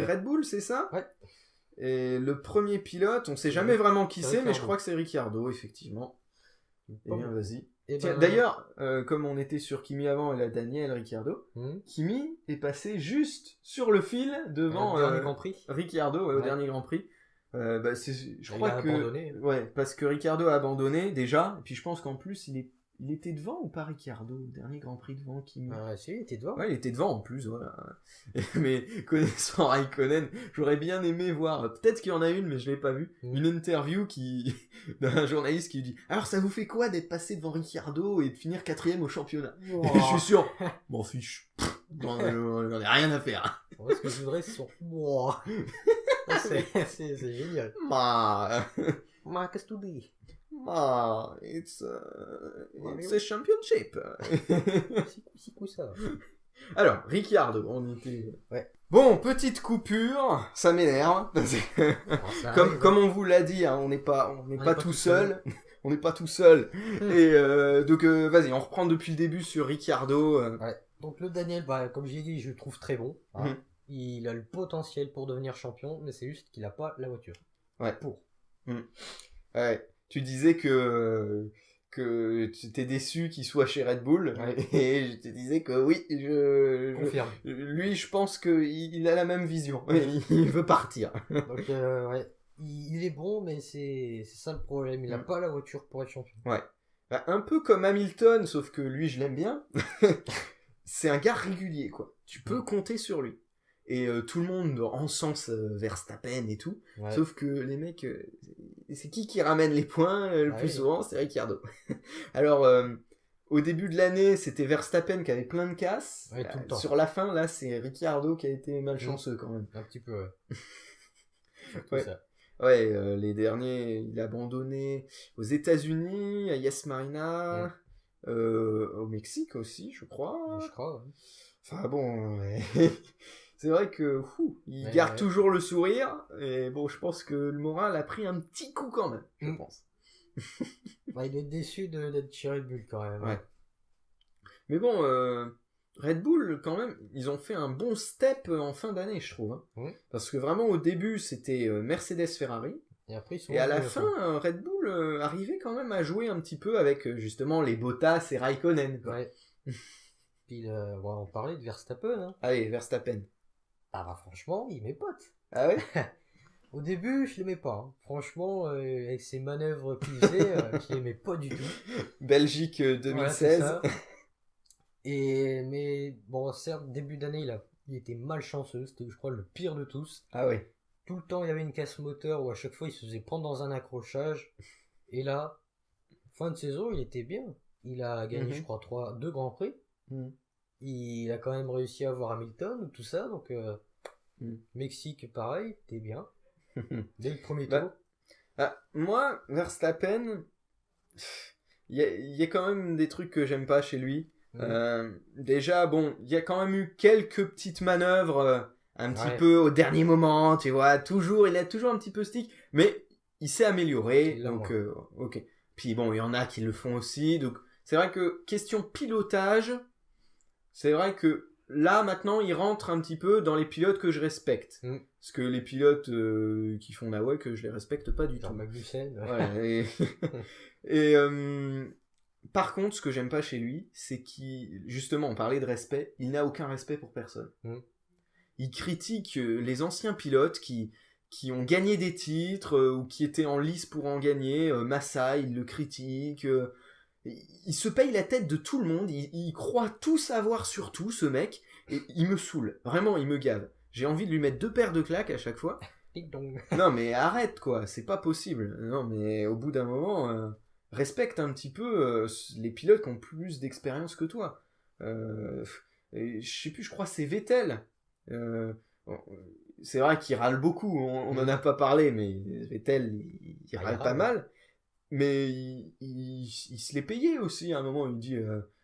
Red Bull, c'est ça ? Ouais. Et le premier pilote, on sait jamais vraiment qui c'est, mais je Ricciardo. crois que c'est Ricciardo, effectivement. Eh bien, vas-y. Et Tiens, d'ailleurs, comme on était sur Kimi avant et la Daniel Ricciardo, Kimi est passé juste sur le fil devant au dernier Grand Prix. Ricciardo au Ouais. dernier Grand Prix. Je crois a que abandonné. ouais, parce que Ricciardo a abandonné déjà, et puis je pense qu'en plus il était devant ou pas Ricciardo au dernier Grand Prix devant Kimi. Si, il était devant. Ouais, il était devant en plus, voilà. Mais connaissant Raikkonen, j'aurais bien aimé voir, peut-être qu'il y en a une, mais je l'ai pas vu, une interview d'un journaliste qui lui dit « Alors ça vous fait quoi d'être passé devant Ricciardo et de finir 4ème au championnat ?» Et je suis sûr, m'en fiche, j'en ai rien à faire. Moi, ce que je voudrais, c'est son... c'est génial. qu'est-ce que tu dis? It's a championship. C'est quoi ça? Alors, Ricciardo, on était... Ouais. Bon, petite coupure, ça m'énerve. Comme on vous l'a dit, hein, on n'est pas tout seul. On n'est pas tout seul. Et donc, vas-y, on reprend depuis le début sur Ricciardo. Ouais. Donc le Daniel, comme j'ai dit, je le trouve très bon. Hein. Il a le potentiel pour devenir champion, mais c'est juste qu'il n'a pas la voiture. Ouais. Pour. Ouais. Tu disais que tu étais déçu qu'il soit chez Red Bull, et je te disais que oui, Confirme. Lui, je pense qu'il a la même vision, il veut partir. Donc, ouais, il est bon, mais c'est ça le problème, il n'a pas la voiture pour être champion. Ouais. Bah, un peu comme Hamilton, sauf que lui, je l'aime bien. C'est un gars régulier, quoi. Tu peux compter sur lui. Et tout le monde encense Verstappen et tout, sauf que les mecs, c'est qui ramène les points le plus souvent? C'est Ricciardo. Alors, au début de l'année, c'était Verstappen qui avait plein de casses. Tout le temps. Sur la fin, là, c'est Ricciardo qui a été malchanceux quand même. Un petit peu, ouais. Ouais. Ça. Ouais, les derniers, il a abandonné aux États-Unis, à Yas Marina, au Mexique aussi, je crois. Je crois, ouais. Enfin bon, c'est vrai que il garde toujours le sourire, et bon, je pense que le moral a pris un petit coup quand même, je pense. Il est déçu d'être chez Red Bull quand même. Ouais. Mais bon, Red Bull, quand même, ils ont fait un bon step en fin d'année, je trouve. Hein. Parce que vraiment, au début, c'était Mercedes-Ferrari. Et après, et à la fin, Red Bull arrivait quand même à jouer un petit peu avec, justement, les Bottas et Raikkonen. Quoi. Ouais. Puis, on va en parler de Verstappen. Hein. Allez, Verstappen. Franchement, il m'est pote. Ah ouais? Au début, je l'aimais pas. Hein. Franchement, avec ses manœuvres qu'il faisait, je l'aimais pas du tout. Belgique 2016. Voilà, mais bon, certes, début d'année, il était malchanceux. C'était, je crois, le pire de tous. Ah ouais. Tout le temps, il y avait une casse moteur où à chaque fois, il se faisait prendre dans un accrochage. Et là, fin de saison, il était bien. Il a gagné, je crois, 2 Grands Prix. Il a quand même réussi à avoir Hamilton, tout ça. Donc, Mexique, pareil, t'es bien. Dès le premier tour. Moi, Verstappen, il y a quand même des trucs que j'aime pas chez lui. Déjà, bon, il y a quand même eu quelques petites manœuvres un petit peu au dernier moment, tu vois. Il a toujours un petit peu stick, mais il s'est amélioré. Donc, ok. Puis bon, il y en a qui le font aussi. Donc, c'est vrai que question pilotage, c'est vrai que là, maintenant, il rentre un petit peu dans les pilotes que je respecte. Parce que les pilotes qui font la WEC, je les respecte pas du tout. Magnussen. Et par contre, ce que j'aime pas chez lui, c'est justement, on parlait de respect, il n'a aucun respect pour personne. Il critique les anciens pilotes qui ont gagné des titres ou qui étaient en lice pour en gagner. Massa, il le critique. Il se paye la tête de tout le monde. Il croit tout savoir sur tout, ce mec. Et il me saoule. Vraiment, il me gave. J'ai envie de lui mettre 2 paires de claques à chaque fois. Non, mais arrête, quoi. C'est pas possible. Non, mais au bout d'un moment, respecte un petit peu les pilotes qui ont plus d'expérience que toi. Je sais plus, je crois que c'est Vettel. C'est vrai qu'il râle beaucoup. On en a pas parlé, mais Vettel, il râle pas mal. Mais il se l'est payé aussi à un moment. Il dit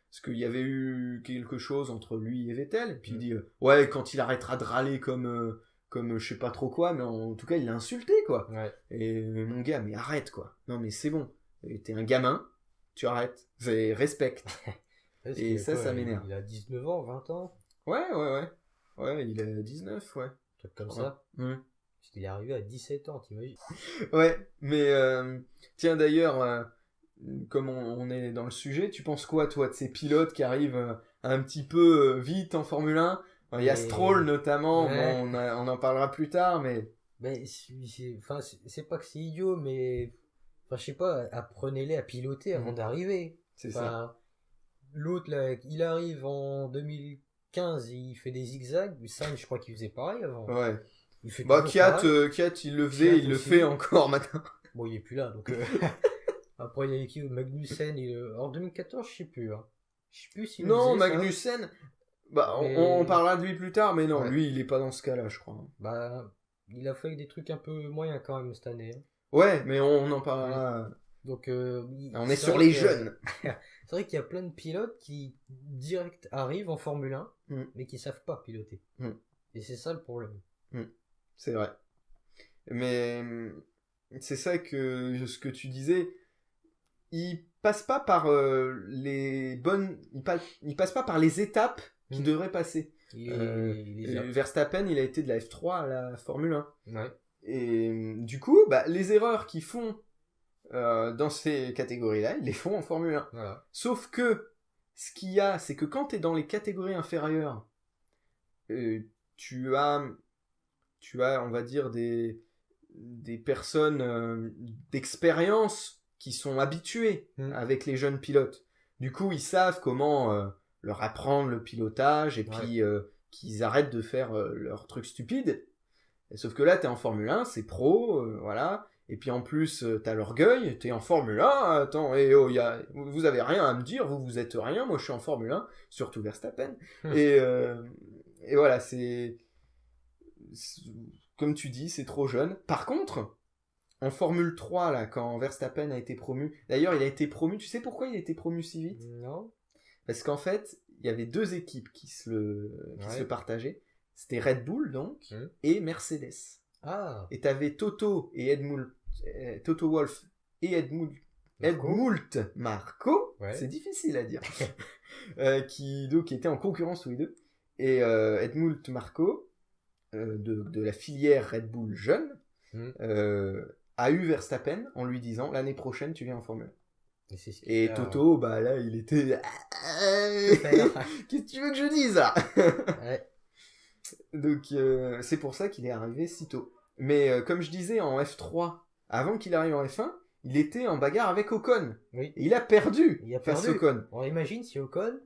parce qu'il y avait eu quelque chose entre lui et Vettel. Et puis il dit ouais, quand il arrêtera de râler comme je sais pas trop quoi, mais en tout cas il l'a insulté, quoi. Et mon gars, mais arrête, quoi. Non, mais c'est bon, t'es un gamin, tu arrêtes, respecte. Et ça m'énerve. Il a 19 ans, 20 ans. Ouais, il a 19, ouais. truc comme ça. Parce qu'il est arrivé à 17 ans, t'imagines? Ouais, mais tiens d'ailleurs, comme on est dans le sujet, tu penses quoi toi de ces pilotes qui arrivent un petit peu vite en Formule 1? Il y a Stroll notamment, ouais. Bon, on en parlera plus tard, mais... c'est pas que c'est idiot, mais... Enfin, je sais pas, apprenez-les à piloter avant d'arriver. C'est ça. L'autre, là, il arrive en 2015, il fait des zigzags. Sainz, je crois qu'il faisait pareil avant. Ouais. Il fait Kiat, il le faisait, il le fait encore maintenant. Bon, il est plus là, donc... Après, il y a qui? Magnussen, en 2014, je sais plus. Hein. Je sais plus s'il Non, Magnussen... on parlera de lui plus tard, mais non, lui, il est pas dans ce cas-là, je crois. Il a fait des trucs un peu moyens quand même cette année. Hein. Ouais, mais on en parlera... Donc, on est sur les jeunes. C'est vrai qu'il y a plein de pilotes qui direct arrivent en Formule 1, mais qui savent pas piloter. Et c'est ça le problème. C'est vrai. Mais c'est ça ce que tu disais, il passe pas par les bonnes... Il passe pas par les étapes qu'il devrait passer. Verstappen, il a été de la F3 à la Formule 1. Ouais. Et du coup, les erreurs qu'ils font dans ces catégories-là, ils les font en Formule 1. Voilà. Sauf que, ce qu'il y a, c'est que quand tu es dans les catégories inférieures, tu as, on va dire, des personnes d'expérience qui sont habituées avec les jeunes pilotes. Du coup, ils savent comment leur apprendre le pilotage et puis qu'ils arrêtent de faire leurs trucs stupides. Et sauf que là, t'es en Formule 1, c'est pro, voilà. Et puis en plus, t'as l'orgueil, t'es en Formule 1, attends, vous avez rien à me dire, vous êtes rien, moi je suis en Formule 1, surtout Verstappen. Et voilà, c'est... Comme tu dis, c'est trop jeune. Par contre, en Formule 3, là, quand Verstappen a été promu... D'ailleurs, il a été promu, tu sais pourquoi il a été promu si vite? Non. Parce qu'en fait, il y avait deux équipes qui se le partageaient. C'était Red Bull, donc, et Mercedes. Ah. Et t'avais Toto Wolff et Helmut Marko, c'est difficile à dire, qui étaient en concurrence tous les deux. Et Helmut Marko, de la filière Red Bull jeune, a eu Verstappen en lui disant l'année prochaine tu viens en Formule 1. Et Toto, là il était... Qu'est-ce que tu veux que je dise là? Donc c'est pour ça qu'il est arrivé si tôt. Mais comme je disais, en F3, avant qu'il arrive en F1, il était en bagarre avec Ocon. Oui. Et il a perdu face à Ocon. On imagine si Ocon...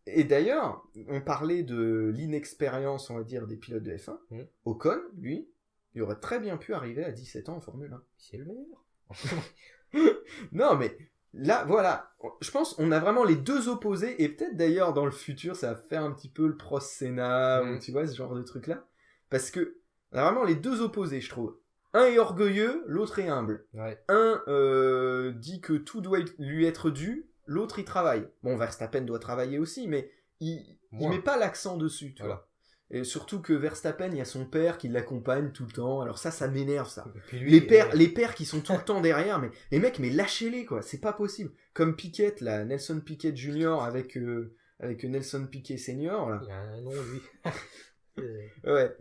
Et d'ailleurs, on parlait de l'inexpérience, on va dire, des pilotes de F1. Ocon, lui, il aurait très bien pu arriver à 17 ans en Formule 1. C'est le meilleur. Non, mais là, voilà. Je pense on a vraiment les deux opposés. Et peut-être d'ailleurs, dans le futur, ça va faire un petit peu le Prost-Senna, ou tu vois, ce genre de truc-là. Parce que on a vraiment les deux opposés, je trouve. Un est orgueilleux, l'autre est humble. Ouais. Un dit que tout doit lui être dû, l'autre il travaille. Bon, Verstappen doit travailler aussi, mais il met pas l'accent dessus, tu vois. Et surtout que Verstappen, il y a son père qui l'accompagne tout le temps. Alors ça m'énerve, ça. Lui, les pères qui sont tout le temps derrière, mais les mecs, mais lâchez-les, quoi. C'est pas possible. Comme Piquet, là, Nelson Piquet Jr. avec Nelson Piquet Senior, là. Il y a un nom, lui. Ouais.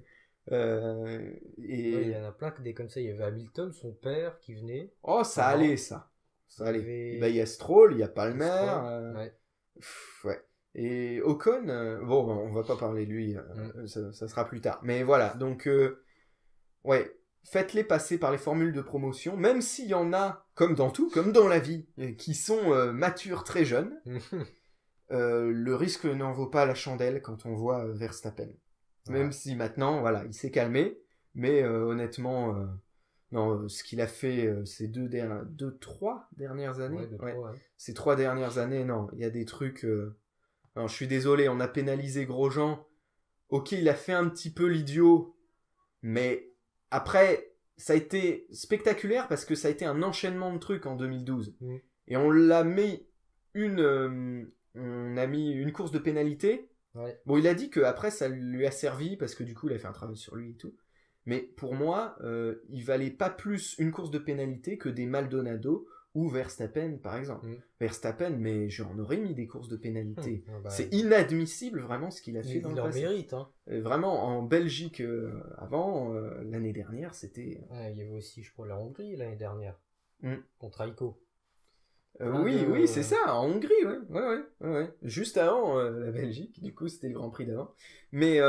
Il y en a plein des comme ça. Il y avait Hamilton, son père, qui venait. Oh, ça allait, ça. Ça allait. Il y a Stroll, il y a Palmer. Ouais. Et Ocon, on va pas parler de lui, ça sera plus tard. Mais voilà, donc, faites-les passer par les formules de promotion, même s'il y en a, comme dans tout, comme dans la vie, qui sont matures très jeunes, le risque n'en vaut pas la chandelle quand on voit Verstappen. Même si maintenant, voilà, il s'est calmé, mais honnêtement, non, ce qu'il a fait ces trois dernières années, ces 3 dernières années, non, il y a des trucs... Alors, je suis désolé, on a pénalisé Grosjean. Ok, il a fait un petit peu l'idiot, mais après, ça a été spectaculaire parce que ça a été un enchaînement de trucs en 2012. Et on a mis une course de pénalité. Bon, il a dit qu'après, ça lui a servi parce que du coup, il a fait un travail sur lui et tout. Mais pour moi, il valait pas plus une course de pénalité que des Maldonado ou Verstappen par exemple. Verstappen, mais j'en aurais mis des courses de pénalité. Bah, c'est inadmissible vraiment ce qu'il a fait dans le passé. Il en mérite. Hein. Vraiment, en Belgique avant, l'année dernière, c'était... il y avait aussi, je crois, la Hongrie l'année dernière, contre Aiko. Oui, c'est ça, en Hongrie, ouais. Juste avant la Belgique, du coup, c'était le Grand Prix d'avant. Mais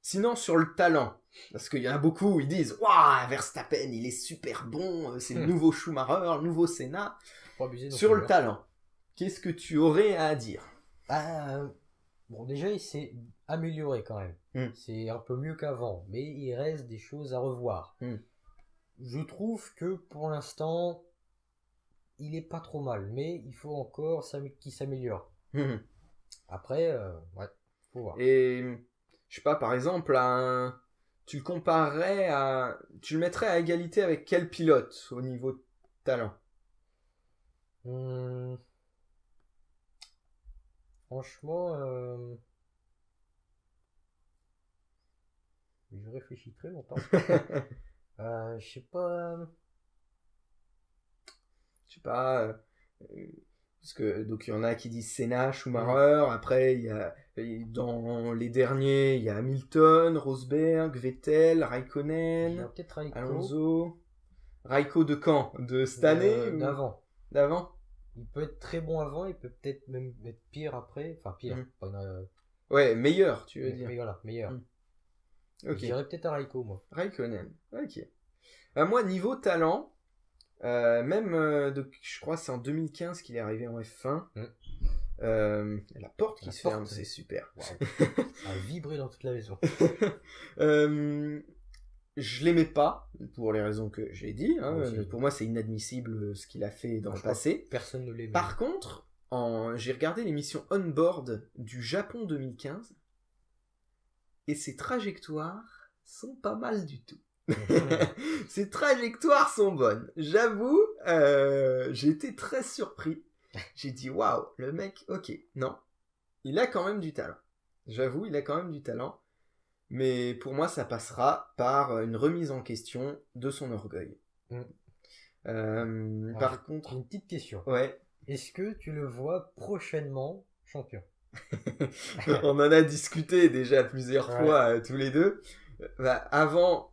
sinon, sur le talent, parce qu'il y en a beaucoup, ils disent « Waouh, Verstappen, il est super bon, c'est le nouveau Schumacher, le nouveau Senna. » Sur le talent, qu'est-ce que tu aurais à dire? Bon, déjà, il s'est amélioré quand même. C'est un peu mieux qu'avant, mais il reste des choses à revoir. Je trouve que, pour l'instant... il est pas trop mal, mais il faut encore qu'il s'améliore. Après, faut voir. Et je sais pas, par exemple, tu le comparerais à... Tu le mettrais à égalité avec quel pilote au niveau de talent? Franchement, je réfléchis très longtemps. Je sais pas... Je sais pas... parce que donc il y en a qui disent Senna, Schumacher, après il y a dans les derniers, il y a Hamilton, Rosberg, Vettel, Raikkonen, Alonso. Raikko de quand? De cette année D'avant. D'avant? Il peut être très bon avant, il peut peut-être même être pire après. Enfin pire. Ouais, meilleur, tu veux dire. Mais voilà, meilleur. Okay. Je dirais peut-être à Raikko, moi. Raikkonen, ok. Moi, niveau talent, je crois que c'est en 2015 qu'il est arrivé en F1. La porte qui se ferme, c'est super. Wow. Ça a vibré dans toute la maison. Je l'aimais pas, pour les raisons que j'ai dit. Pour moi, c'est inadmissible ce qu'il a fait dans le passé. Personne ne l'aimait. Par contre, j'ai regardé l'émission On Board du Japon 2015 et ses trajectoires sont pas mal du tout. Ses trajectoires sont bonnes. J'avoue, j'ai été très surpris. J'ai dit waouh, le mec, ok, non, il a quand même du talent. J'avoue, il a quand même du talent. Mais pour moi, ça passera par une remise en question de son orgueil. Par contre, une petite question. Ouais. Est-ce que tu le vois prochainement champion? On en a discuté déjà plusieurs fois tous les deux. Avant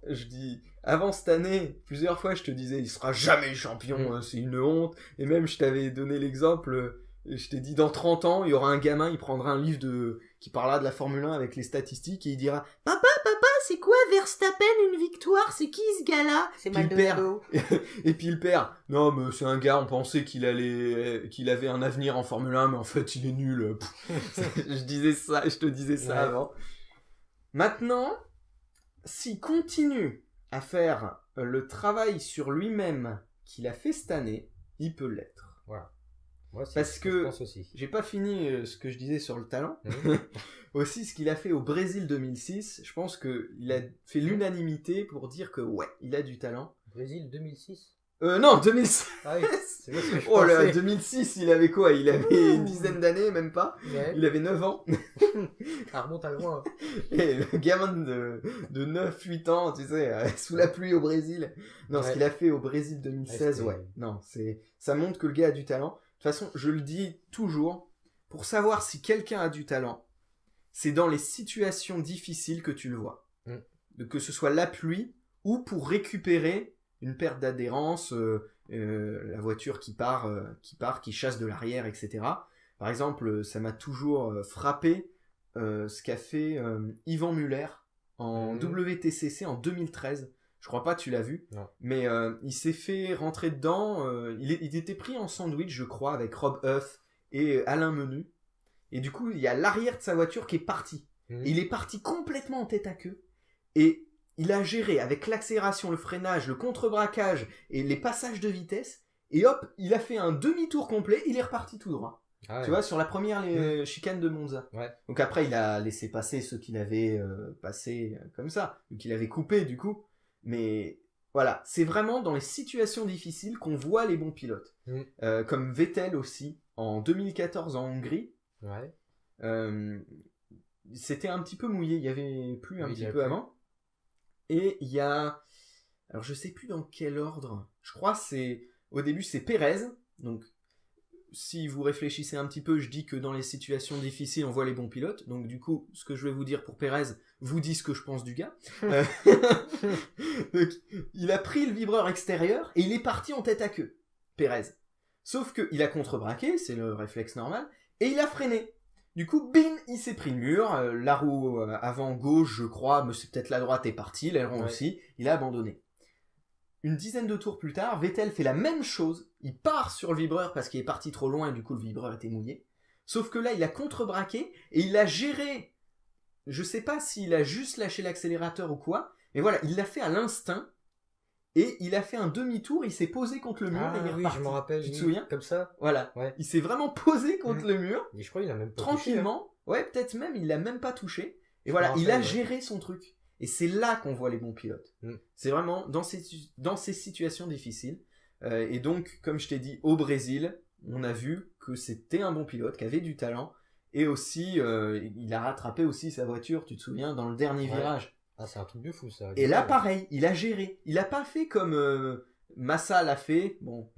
cette année, plusieurs fois je te disais il sera jamais champion, c'est une honte. Et même je t'avais donné l'exemple, je t'ai dit dans 30 ans, il y aura un gamin, il prendra un livre qui parlera de la Formule 1 avec les statistiques et il dira papa, c'est quoi Verstappen une victoire? C'est qui ce gars-là? C'est Maldonado. Et puis le père, non mais c'est un gars, on pensait qu'il avait un avenir en Formule 1, mais en fait il est nul. Je te disais ça avant. Maintenant, s'il continue à faire le travail sur lui-même qu'il a fait cette année, il peut l'être. Voilà. Moi, parce que j'ai pas fini ce que je disais sur le talent. Aussi, ce qu'il a fait au Brésil 2006, je pense qu'il a fait l'unanimité pour dire que ouais, il a du talent. Brésil 2006 Non, 2006. Ah oui, c'est ce que je oh là, 2006, il avait quoi? Il avait une dizaine d'années, même pas. Ouais. Il avait 9 ans. Ça remonte à loin. Et le gamin de 9-8 ans, tu sais, sous la pluie au Brésil. Non, ce qu'il a fait au Brésil 2016, non, ça montre que le gars a du talent. De toute façon, je le dis toujours, pour savoir si quelqu'un a du talent, c'est dans les situations difficiles que tu le vois. Que ce soit la pluie ou pour récupérer une perte d'adhérence, la voiture qui chasse de l'arrière, etc. Par exemple, ça m'a toujours frappé ce qu'a fait Yvan Muller en WTCC en 2013. Je crois pas tu l'as vu, mais il s'est fait rentrer dedans. Il était pris en sandwich, je crois, avec Rob Huff et Alain Menu. Et du coup, il y a l'arrière de sa voiture qui est parti. Il est parti complètement en tête à queue. Et il a géré avec l'accélération, le freinage, le contre-braquage et les passages de vitesse. Et hop, il a fait un demi-tour complet, il est reparti tout droit. Tu vois, sur la première chicane de Monza. Donc après, il a laissé passer ceux qu'il avait passés comme ça, qu'il avait coupé du coup. Mais voilà, c'est vraiment dans les situations difficiles qu'on voit les bons pilotes. Comme Vettel aussi, en 2014 en Hongrie. C'était un petit peu mouillé, il y avait plu un petit peu avant. Et il y a... Alors je sais plus dans quel ordre. Je crois que c'est Au début, c'est Pérez. Donc, si vous réfléchissez un petit peu, je dis que dans les situations difficiles, on voit les bons pilotes. Donc, du coup, ce que je vais vous dire pour Pérez vous dit ce que je pense du gars. Donc, il a pris le vibreur extérieur et il est parti en tête à queue, Pérez. Sauf qu'il a contrebraqué, c'est le réflexe normal, et il a freiné. Du coup, bim, il s'est pris le mur, la roue avant gauche, je crois, mais c'est peut-être la droite est partie, l'aileron aussi, il a abandonné. Une dizaine de tours plus tard, Vettel fait la même chose, il part sur le vibreur parce qu'il est parti trop loin et du coup le vibreur était mouillé. Sauf que là, il a contrebraqué et il a géré, je sais pas s'il a juste lâché l'accélérateur ou quoi, mais voilà, il l'a fait à l'instinct. Et il a fait un demi-tour, il s'est posé contre le mur et il est reparti. Je me rappelle. Tu te souviens ? Comme ça. Voilà. Ouais. Il s'est vraiment posé contre le mur. Et je crois qu'il a même pas tranquillement. touché, hein. Ouais, peut-être même, il l'a même pas touché. Et voilà, il a géré son truc. Et c'est là qu'on voit les bons pilotes. C'est vraiment dans ces situations difficiles. Et donc, comme je t'ai dit, au Brésil, on a vu que c'était un bon pilote, qui avait du talent. Et aussi, il a rattrapé aussi sa voiture, tu te souviens, dans le dernier virage. Ah, c'est un truc de fou, ça. Et là, pareil, il a géré. Il a pas fait comme Massa l'a fait. Bon,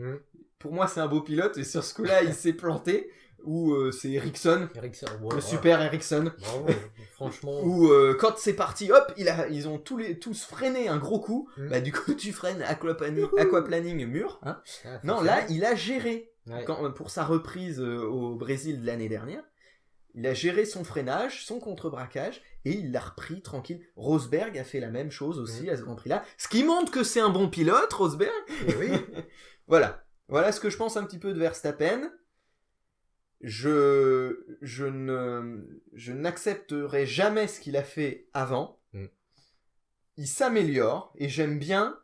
pour moi, c'est un beau pilote, et sur ce coup-là, il s'est planté. Ou c'est Ericsson, le super Ericsson. Bravo, franchement. Ou quand c'est parti, hop, ils ont tous freiné un gros coup. Bah, du coup, tu freines aquaplaning mur. Hein. Non, là, il a géré. Pour sa reprise au Brésil de l'année dernière. Il a géré son freinage, son contre-braquage, et il l'a repris tranquille. Rosberg a fait la même chose aussi à ce Grand Prix-là. Ce qui montre que c'est un bon pilote, Rosberg. Et oui. Voilà ce que je pense un petit peu de Verstappen. Je n'accepterai jamais ce qu'il a fait avant. Il s'améliore, et j'aime bien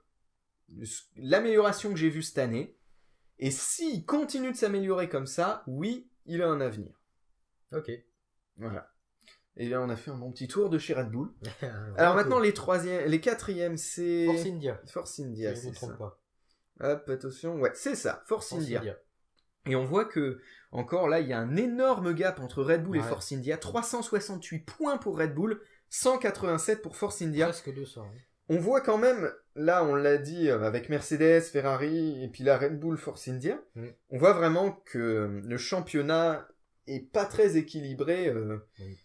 l'amélioration que j'ai vue cette année. Et s'il continue de s'améliorer comme ça, oui, il a un avenir. Ok. Voilà. Et bien, on a fait un bon petit tour de chez Red Bull. Alors maintenant, les quatrièmes, c'est... Force India, si je ne me trompe pas. Hop, attention. Ouais, c'est ça, Force India. Et on voit que, encore là, il y a un énorme gap entre Red Bull et Force India. 368 points pour Red Bull, 187 pour Force India. Presque 200. Hein. On voit quand même, là, on l'a dit, avec Mercedes, Ferrari, et puis la Red Bull, Force India, on voit vraiment que le championnat est pas très équilibré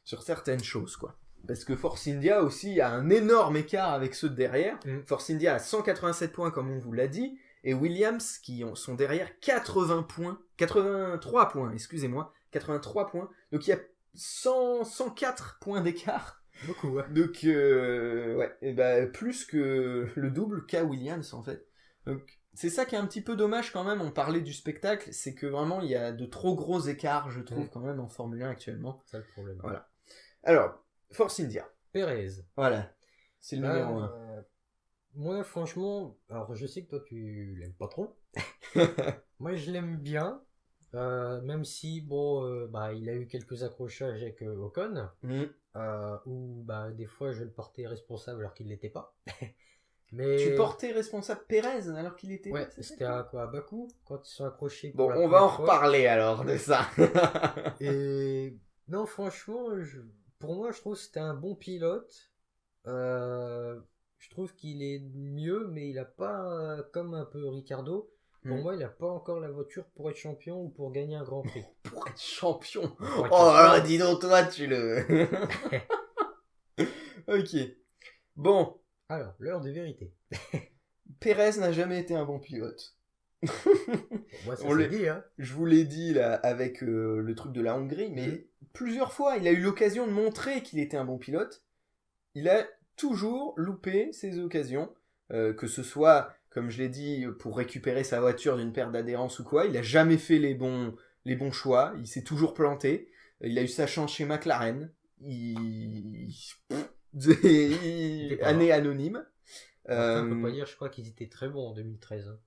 sur certaines choses, quoi. Parce que Force India aussi a un énorme écart avec ceux de derrière. Force India a 187 points, comme on vous l'a dit, et Williams qui sont derrière 83 points, excusez-moi, 83 points. Donc il y a 104 points d'écart. Beaucoup, ouais. Donc, et plus que le double qu'a Williams, en fait. Donc, c'est ça qui est un petit peu dommage quand même, on parlait du spectacle, c'est que vraiment il y a de trop gros écarts, je trouve, quand même, en Formule 1 actuellement. C'est le problème. Voilà. Alors, Force India. Pérez. Voilà. C'est le numéro 1. Moi, franchement, alors je sais que toi tu l'aimes pas trop. Moi, je l'aime bien. Même si, il a eu quelques accrochages avec Ocon. Où des fois je le portais responsable alors qu'il l'était pas. Mais... Tu portais responsable Pérez alors qu'il était... Ouais, c'était à Bakou, quand ils sont accrochés. Bon, on va en reparler alors de ça. Et non, franchement, pour moi, je trouve que c'était un bon pilote. Je trouve qu'il est mieux, mais il a pas, comme un peu Ricardo, pour moi, il n'a pas encore la voiture pour être champion ou pour gagner un grand prix. Pour être champion. Alors dis donc, toi, tu le... Ok. Bon. Alors, l'heure de vérité. Pérez n'a jamais été un bon pilote. Moi, ça s'est dit, hein. Je vous l'ai dit là avec le truc de la Hongrie, mais plusieurs fois, il a eu l'occasion de montrer qu'il était un bon pilote. Il a toujours loupé ses occasions, que ce soit, comme je l'ai dit, pour récupérer sa voiture d'une perte d'adhérence ou quoi. Il a jamais fait les bons choix. Il s'est toujours planté. Il a eu sa chance chez McLaren. Année anonyme. Après, on peut pas dire, je crois qu'ils étaient très bons en 2013. Hein.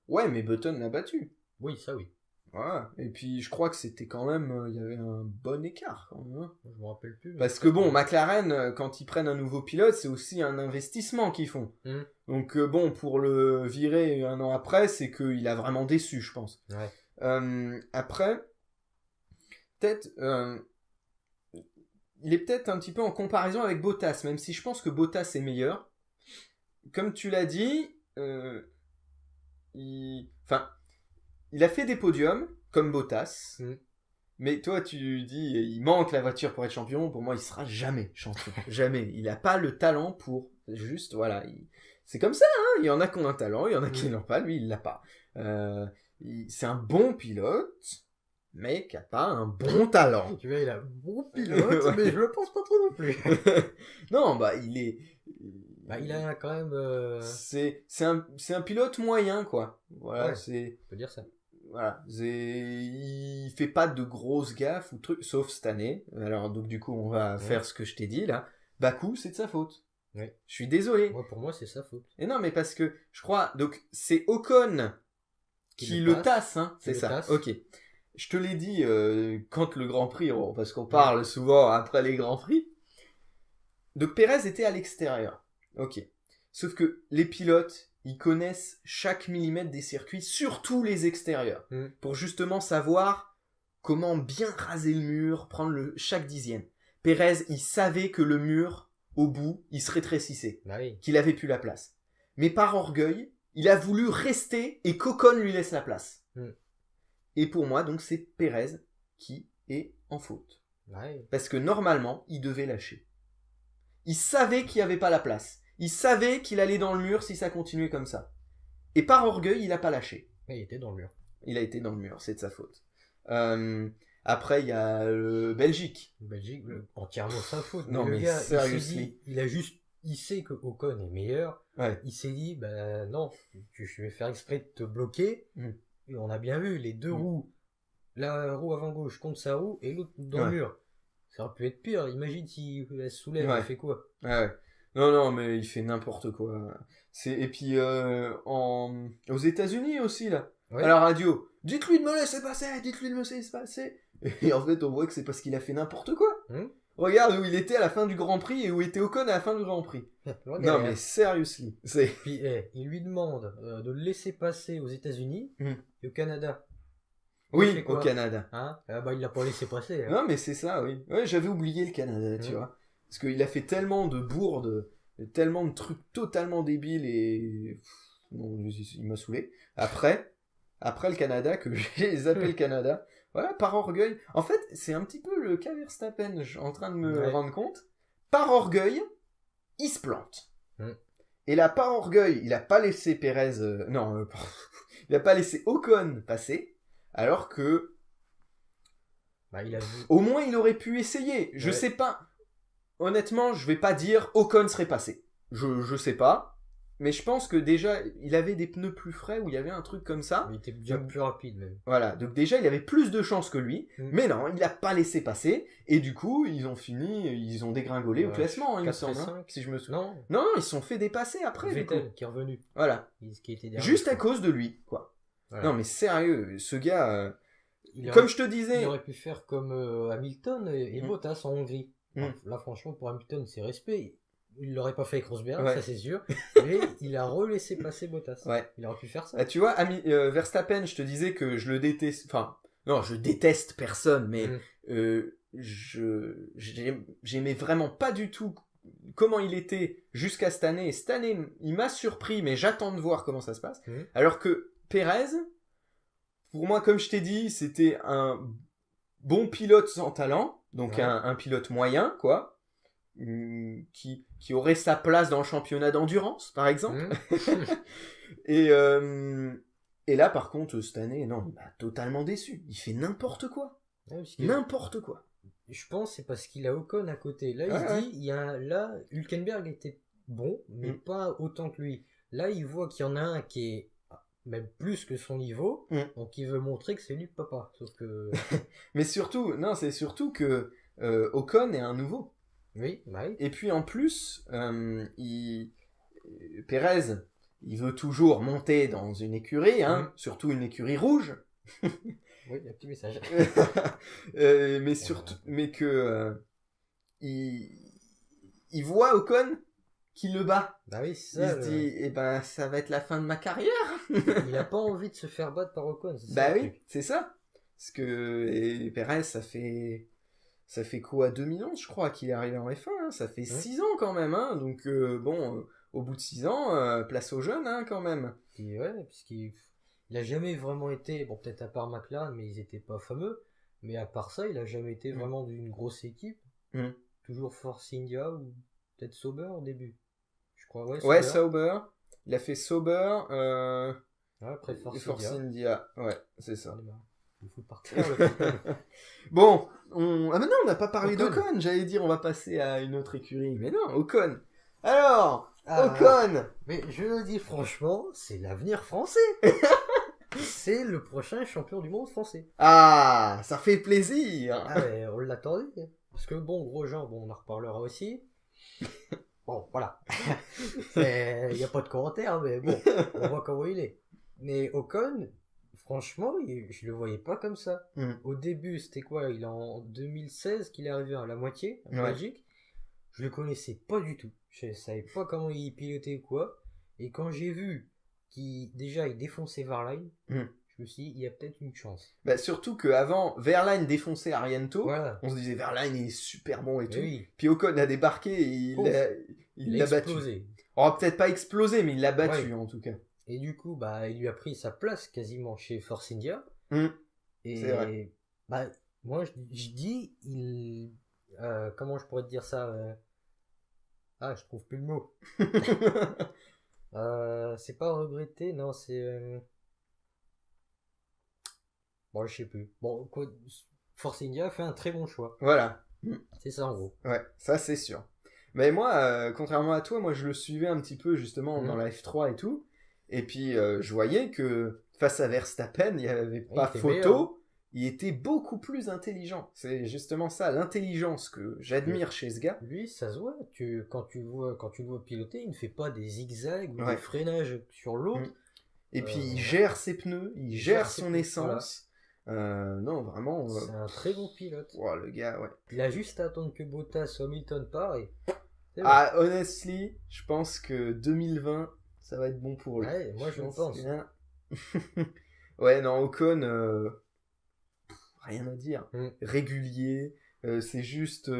Ouais, mais Button l'a battu. Oui, ça oui. Voilà. Et puis je crois que c'était quand même, il y avait un bon écart quand même. Hein. Je me rappelle plus. Parce que bon, McLaren, quand ils prennent un nouveau pilote, c'est aussi un investissement qu'ils font. Donc pour le virer un an après, c'est qu'il a vraiment déçu, je pense. Ouais. Après, peut-être, il est peut-être un petit peu en comparaison avec Bottas, même si je pense que Bottas est meilleur. Comme tu l'as dit, Enfin, il a fait des podiums, comme Bottas. Mais toi, tu dis, il manque la voiture pour être champion. Pour moi, il sera jamais champion. Jamais. Il n'a pas le talent pour... Juste, voilà. C'est comme ça, hein. Il y en a qui ont un talent, il y en a qui n'ont pas. Lui, il l'a pas. C'est un bon pilote, mais qui n'a pas un bon talent. Tu vois, il a un bon pilote, ouais. Mais je le pense pas trop non plus. Non, bah, il est... Bah, il a quand même... C'est un pilote moyen, quoi. Voilà, ouais, c'est... on peut dire ça. Voilà, il fait pas de grosses gaffes ou trucs, sauf cette année. Alors, donc, du coup, on va faire ce que je t'ai dit, là. Bakou, c'est de sa faute. Ouais. Je suis désolé. Moi, pour moi, c'est sa faute. Et non, mais parce que, je crois, donc, c'est Ocon qui le tasse, hein. C'est ça. Tasse. Ok. Je te l'ai dit quand le Grand Prix, parce qu'on parle souvent après les Grands Prix. Donc, Pérez était à l'extérieur. Ok. Sauf que les pilotes, ils connaissent chaque millimètre des circuits, surtout les extérieurs, pour justement savoir comment bien raser le mur, prendre chaque dixième. Pérez, il savait que le mur, au bout, il se rétrécissait, qu'il avait plus la place. Mais par orgueil, il a voulu rester et qu'Ocon lui laisse la place. Et pour moi, donc, c'est Pérez qui est en faute. Parce que normalement, il devait lâcher. Il savait qu'il n'y avait pas la place. Il savait qu'il allait dans le mur si ça continuait comme ça. Et par orgueil, il n'a pas lâché. Il était dans le mur. Il a été dans le mur, c'est de sa faute. Après, il y a Belgique. Belgique, entièrement sa faute. Non, mais gars, sérieusement. Il sait que Ocon est meilleur. Ouais. Il s'est dit, ben non, je vais faire exprès de te bloquer. Et on a bien vu, les deux roues, la roue avant gauche contre sa roue et l'autre dans le mur. Ça aurait pu être pire. Imagine s'il se soulève, il fait quoi? Ouais. Non, mais il fait n'importe quoi. Et puis, aux États-Unis aussi, là, à la radio, dites-lui de me laisser passer, dites-lui de me laisser passer. Et en fait, on voit que c'est parce qu'il a fait n'importe quoi. Regarde où il était à la fin du Grand Prix et où était Ocon à la fin du Grand Prix. Non, mais sérieusement. Puis, il lui demande de le laisser passer aux États-Unis et au Canada. Oui, au Canada. Hein il l'a pas laissé passer. Hein. Non, mais c'est ça, oui. Ouais, j'avais oublié le Canada, tu vois. Parce qu'il a fait tellement de bourdes, tellement de trucs totalement débiles et... Bon, il m'a saoulé. Après le Canada, que j'ai zappé le Canada, voilà, par orgueil. En fait, c'est un petit peu le cas Verstappen, je suis en train de me rendre compte. Par orgueil, il se plante. Et là, par orgueil, il a pas laissé Pérez... il a pas laissé Ocon passer, alors que... Au moins, il aurait pu essayer. Je sais pas... Honnêtement, je vais pas dire Ocon serait passé. Je sais pas. Mais je pense que déjà, il avait des pneus plus frais où il y avait un truc comme ça. Il était bien plus rapide même. Voilà, donc déjà, il avait plus de chances que lui. Mais non, il l'a pas laissé passer. Et du coup, ils ont dégringolé au classement, il me semble. Si je me souviens. Non, ils se sont fait dépasser après. Vettel qui est revenu. Voilà. Qui était derrière, juste à cause de lui, quoi. Voilà. Non, mais sérieux, ce gars... comme je te disais... Il aurait pu faire comme Hamilton et Bottas en Hongrie. Là, franchement, pour Hamilton, c'est respect. Il l'aurait pas fait avec Rosberg, ça c'est sûr. Mais il a relaissé passer Bottas. Il aurait pu faire ça. Tu vois, Verstappen, je te disais que je le déteste. Enfin, non, je déteste personne, mais j'aimais vraiment pas du tout comment il était jusqu'à cette année. Et cette année, il m'a surpris, mais j'attends de voir comment ça se passe. Alors que Pérez, pour moi, comme je t'ai dit, c'était un bon pilote sans talent. Donc un pilote moyen, quoi, qui aurait sa place dans le championnat d'endurance, par exemple. Et là, par contre, cette année, non, il m'a totalement déçu. Il fait n'importe quoi. N'importe quoi. Je pense que c'est parce qu'il a Ocon à côté. Là, il se dit, là, Hülkenberg était bon, mais pas autant que lui. Là, il voit qu'il y en a un qui est même plus que son niveau, donc il veut montrer que c'est lui le papa, sauf que... Mais surtout, c'est surtout que Ocon est un nouveau. Oui. Et puis en plus, Pérez, il veut toujours monter dans une écurie, surtout une écurie rouge. Oui, un petit message. Mais que il voit Ocon qui le bat. Oui, c'est ça. Il se dit, ça va être la fin de ma carrière. Il a pas envie de se faire battre par Ocon. C'est ça. Parce que Pérez, ça fait quoi, 2011, je crois, qu'il est arrivé en F1. Ça fait 6 ans quand même. Donc, au bout de 6 ans, place aux jeunes, hein, quand même. Et ouais, puisqu'il a jamais vraiment été, bon, peut-être à part McLaren, mais ils étaient pas fameux. Mais à part ça, il a jamais été vraiment d'une grosse équipe. Toujours Force India ou peut-être Sauber au début. Je crois, ouais, Sauber. Ouais, Sauber. Il a fait Sauber. Après Force India. Ouais, c'est ça. Il faut partir. Bon, maintenant on n'a pas parlé d'Ocon. J'allais dire on va passer à une autre écurie. Mais non, Ocon. Alors, Ocon. Mais je le dis franchement, c'est l'avenir français. C'est le prochain champion du monde français. Ah, ça fait plaisir. Ah, mais on l'attendait. Parce que bon, Grosjean, bon, on en reparlera aussi. Bon, voilà. Il n'y a pas de commentaire, mais bon, on voit comment il est. Mais Ocon, franchement, je le voyais pas comme ça. Au début, c'était quoi? Il est en 2016 qu'il est arrivé à la moitié, en Belgique. Je le connaissais pas du tout. Je savais pas comment il pilotait ou quoi. Et quand j'ai vu qu'il défonçait Verlaine, je me suis dit, il y a peut-être une chance. Bah, surtout qu'avant, Verlaine défonçait Ariento. Voilà. On se disait, Verlaine est super bon et tout. Oui. Puis Ocon a débarqué et il l'a battu. Oh, peut-être pas explosé, mais il l'a battu en tout cas. Et du coup, bah, il lui a pris sa place quasiment chez Force India. Et c'est vrai. Bah, moi, je dis, comment je pourrais te dire ça je trouve plus le mot. C'est pas regretter, non, c'est... Bon, je sais plus. Bon, Force India a fait un très bon choix. Voilà. C'est ça en gros. Ouais, ça c'est sûr. Mais moi, contrairement à toi, moi je le suivais un petit peu justement dans la F3 et tout. Et puis je voyais que face à Verstappen, il n'y avait pas photo. Meilleur. Il était beaucoup plus intelligent. C'est justement ça, l'intelligence que j'admire chez ce gars. Lui, ça se voit. Quand tu le vois piloter, il ne fait pas des zigzags ou des freinages sur l'autre. Et puis il gère ses pneus, il gère son essence. Voilà. Non, vraiment. C'est un très bon pilote. Oh, le gars, ouais. Il a juste à attendre que Bottas ou Hamilton part et... Ah, honestly, je pense que 2020, ça va être bon pour lui. Ouais, moi je pense. Ouais, non, Ocon, rien à dire. Régulier, c'est juste...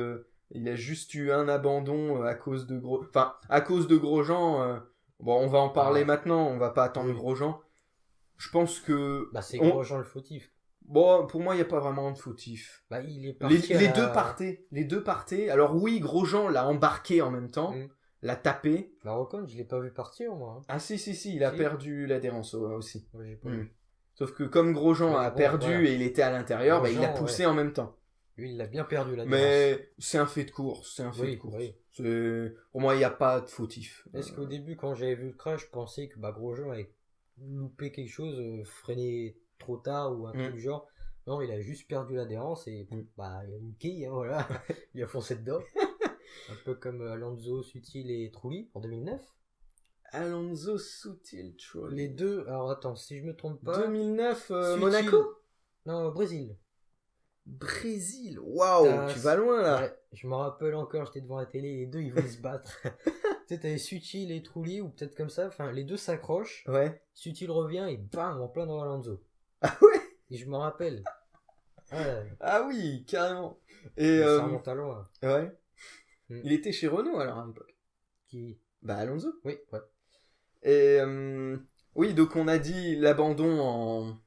il a juste eu un abandon à cause de gros... Enfin, à cause de Grosjean. Bon, on va en parler maintenant, on va pas attendre Grosjean. Je pense que... Bah, c'est Grosjean le fautif. Bon, pour moi, il n'y a pas vraiment de fautif. Bah, il est parti les deux partaient. Alors oui, Grosjean l'a embarqué en même temps, l'a tapé. Bah, Ocon, je l'ai pas vu partir, moi. Ah si, il a perdu l'adhérence aussi. Ouais, j'ai pas vu. Sauf que comme Grosjean a perdu et il était à l'intérieur, il l'a poussé en même temps. Lui, il l'a bien perdu l'adhérence. Mais c'est un fait de course, Pour moi, il n'y a pas de fautif. Est-ce qu'au début, quand j'avais vu le crash, je pensais que Grosjean avait loupé quelque chose, freiné trop tard ou un truc du genre. Non, il a juste perdu l'adhérence et il a une quille, voilà. Il a foncé dedans. Un peu comme Alonso, Sutil et Trulli en 2009. Alonso, Sutil, Trulli. Les deux, alors attends, si je me trompe pas. 2009, Monaco? Non, Brésil. Brésil, waouh, tu vas loin là. Ouais, je me rappelle encore, j'étais devant la télé, les deux ils voulaient se battre. Tu sais, t'avais Sutil et Trulli, ou peut-être comme ça, enfin les deux s'accrochent. Ouais. Sutil revient et bam, en plein dans Alonso. Ah ouais. Et je me rappelle. Ah oui, carrément. Et ça remonte à loin. Ouais. Il était chez Renault alors à l'époque. Qui? Bah Alonso. Oui, ouais. Et oui, donc on a dit l'abandon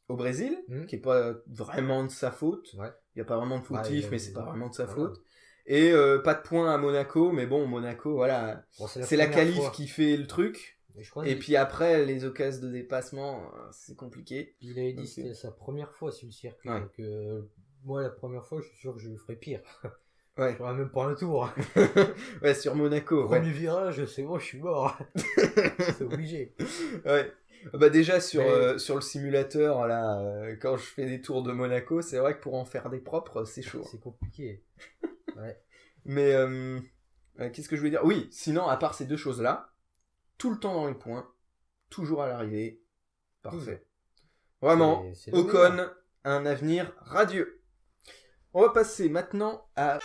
au Brésil, qui est pas vraiment de sa faute. Ouais. Il y a pas vraiment de fautif, mais c'est pas vraiment de sa faute. Et pas de points à Monaco, mais bon, Monaco, voilà, bon, c'est la qualif qui fait le truc. Et puis après, les occasions de dépassement, c'est compliqué. Il avait dit que c'était sa première fois sur le circuit. Ouais. Donc moi, la première fois, je suis sûr que je le ferais pire. Ouais. Je ferais même pas un tour. Ouais, sur Monaco. Premier virage, c'est bon, je suis mort. C'est obligé. Ouais. Bah déjà sur le simulateur là, quand je fais des tours de Monaco, c'est vrai que pour en faire des propres, c'est chaud. C'est compliqué. Ouais. Mais qu'est-ce que je voulais dire ? Oui, sinon à part ces deux choses-là, tout le temps dans les points, toujours à l'arrivée, parfait. Vraiment, Ocon, un avenir radieux. On va passer maintenant à